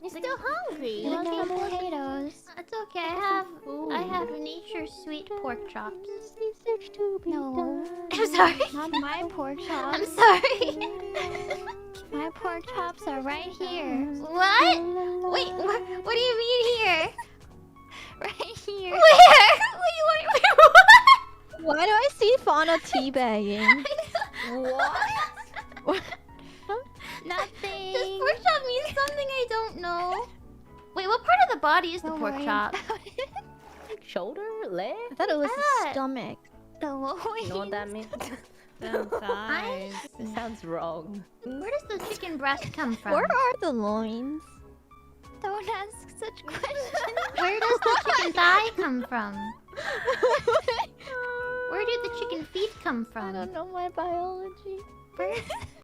You're still hungry. You want some potatoes? It's okay. I have nature's sweet pork chops. No. I'm sorry. Not my pork chops. I'm sorry. My pork chops are right here. What? Wait, what do you mean here? Right here. Where? Wait, what? Why do I see Fauna teabagging? What? Nothing. Does pork chop mean something I don't know? Wait, what part of the body is the Don't pork worry chop? Shoulder? Leg? I thought it was Ah. the stomach. The loins. You know what that means? Nice. It sounds wrong. Where does the chicken breast come from? Where are the loins? Don't ask such questions. Where does the chicken thigh come from? Where do the chicken feet come I from? don't know my biology. Where